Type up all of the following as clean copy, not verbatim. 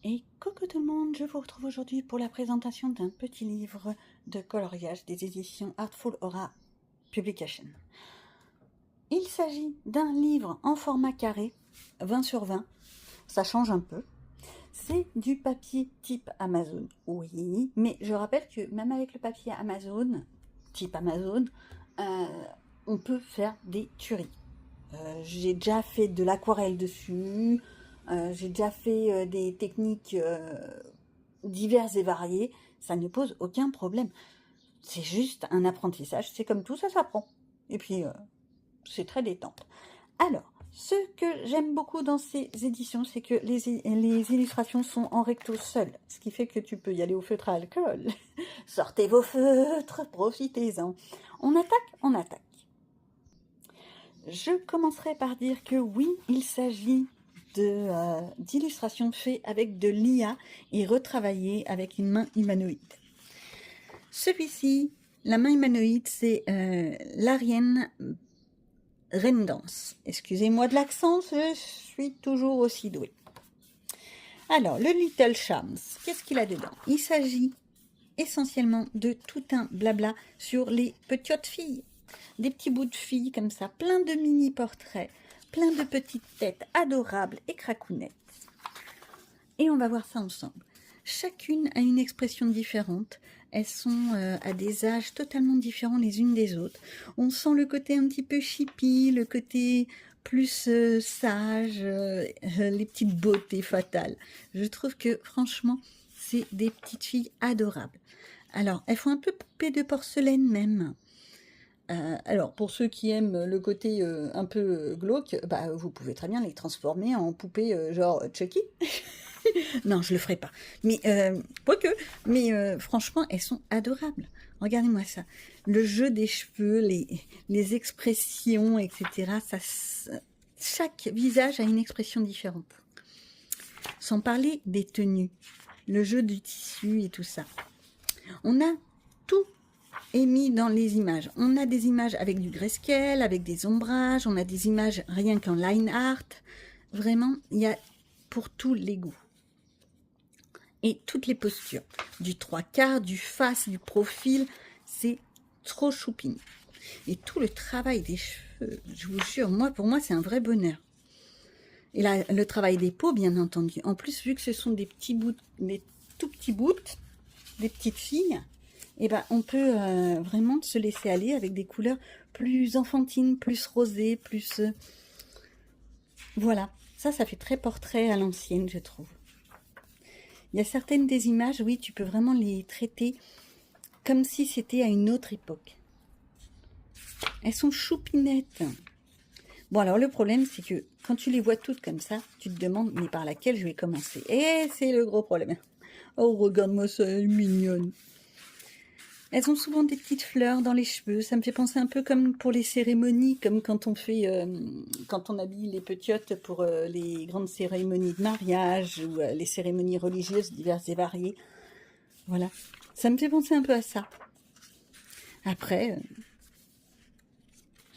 Et coucou tout le monde, je vous retrouve aujourd'hui pour la présentation d'un petit livre de coloriage des éditions Artful Aura Publication. Il s'agit d'un livre en format carré, 20 sur 20, ça change un peu. C'est du papier type Amazon, oui, mais je rappelle que même avec le papier Amazon, type Amazon, on peut faire des tueries. J'ai déjà fait de l'aquarelle dessus, j'ai déjà fait des techniques diverses et variées, ça ne pose aucun problème. C'est juste un apprentissage, c'est comme tout, ça s'apprend. Et puis, c'est très détente. Alors, ce que j'aime beaucoup dans ces éditions, c'est que les illustrations sont en recto seul, ce qui fait que tu peux y aller au feutre à alcool. Sortez vos feutres, profitez-en. On attaque, on attaque. Je commencerai par dire que oui, il s'agit d'illustrations faites avec de l'IA et retravaillées avec une main humanoïde. Celui-ci, la main humanoïde, c'est l'Ariane Rendance. Excusez-moi de l'accent, je suis toujours aussi douée. Alors, le Little Charms, qu'est-ce qu'il a dedans? Il s'agit essentiellement de tout un blabla sur les petites filles. Des petits bouts de filles comme ça, plein de mini-portraits, plein de petites têtes adorables et cracounettes. Et on va voir ça ensemble. Chacune a une expression différente. Elles sont à des âges totalement différents les unes des autres. On sent le côté un petit peu chippy, le côté plus sage, les petites beautés fatales. Je trouve que franchement, c'est des petites filles adorables. Alors, elles font un peu poupée de porcelaine même. Alors, pour ceux qui aiment le côté un peu glauque, bah, vous pouvez très bien les transformer en poupées genre Chucky. Non, je le ferai pas. Mais, quoique, mais franchement, elles sont adorables. Regardez-moi ça. Le jeu des cheveux, les expressions, etc. Chaque visage a une expression différente. Sans parler des tenues, le jeu du tissu et tout ça. On a tout est mis dans les images. On a des images avec du grayscale, avec des ombrages, on a des images rien qu'en line art. Vraiment, il y a pour tous les goûts. Et toutes les postures. Du 3/4, du face, du profil, c'est trop choupine. Et tout le travail des cheveux, je vous jure, pour moi, c'est un vrai bonheur. Et là, le travail des peaux, bien entendu. En plus, vu que ce sont des petits bouts, des tout petits bouts, des petites filles, et ben, on peut vraiment se laisser aller avec des couleurs plus enfantines, plus rosées, plus... Voilà, ça fait très portrait à l'ancienne, je trouve. Il y a certaines des images, oui, tu peux vraiment les traiter comme si c'était à une autre époque. Elles sont choupinettes. Bon, alors le problème, c'est que quand tu les vois toutes comme ça, tu te demandes, mais par laquelle je vais commencer? Et c'est le gros problème. Oh, regarde-moi ça, elle est mignonne. Elles ont souvent des petites fleurs dans les cheveux. Ça me fait penser un peu comme pour les cérémonies, comme quand on fait, quand on habille les petiotes pour les grandes cérémonies de mariage ou les cérémonies religieuses diverses et variées. Voilà. Ça me fait penser un peu à ça. Après,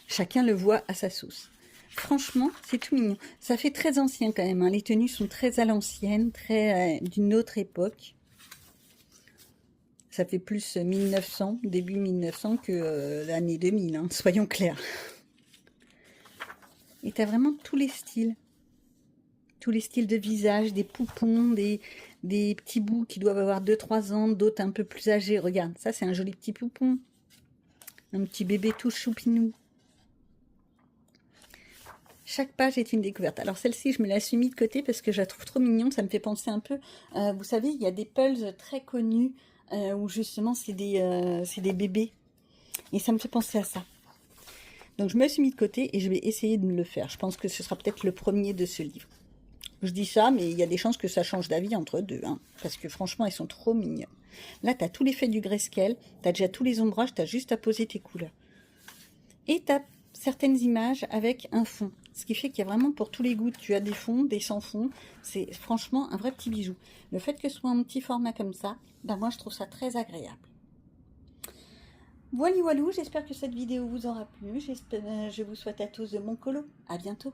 chacun le voit à sa sauce. Franchement, c'est tout mignon. Ça fait très ancien quand même, hein. Les tenues sont très à l'ancienne, très d'une autre époque. Ça fait plus 1900, début 1900 que l'année 2000, hein, soyons clairs. Et tu as vraiment tous les styles. Tous les styles de visage, des poupons, des petits bouts qui doivent avoir 2-3 ans, d'autres un peu plus âgés. Regarde, ça c'est un joli petit poupon. Un petit bébé tout choupinou. Chaque page est une découverte. Alors celle-ci, je me la suis mis de côté parce que je la trouve trop mignonne. Ça me fait penser un peu... vous savez, il y a des pulls très connus où justement c'est des bébés. Et ça me fait penser à ça. Donc je me suis mis de côté et je vais essayer de me le faire. Je pense que ce sera peut-être le premier de ce livre. Je dis ça, mais il y a des chances que ça change d'avis entre deux. Hein, parce que franchement, elles sont trop mignonnes. Là, tu as tout l'effet du grayscale. Tu as déjà tous les ombrages. Tu as juste à poser tes couleurs. Et tu as certaines images avec un fond. Ce qui fait qu'il y a vraiment pour tous les goûts. Tu as des fonds, des sans fond. C'est franchement un vrai petit bijou. Le fait que ce soit un petit format comme ça, ben moi je trouve ça très agréable. Voilà, j'espère que cette vidéo vous aura plu. Je vous souhaite à tous de bons colos. À bientôt.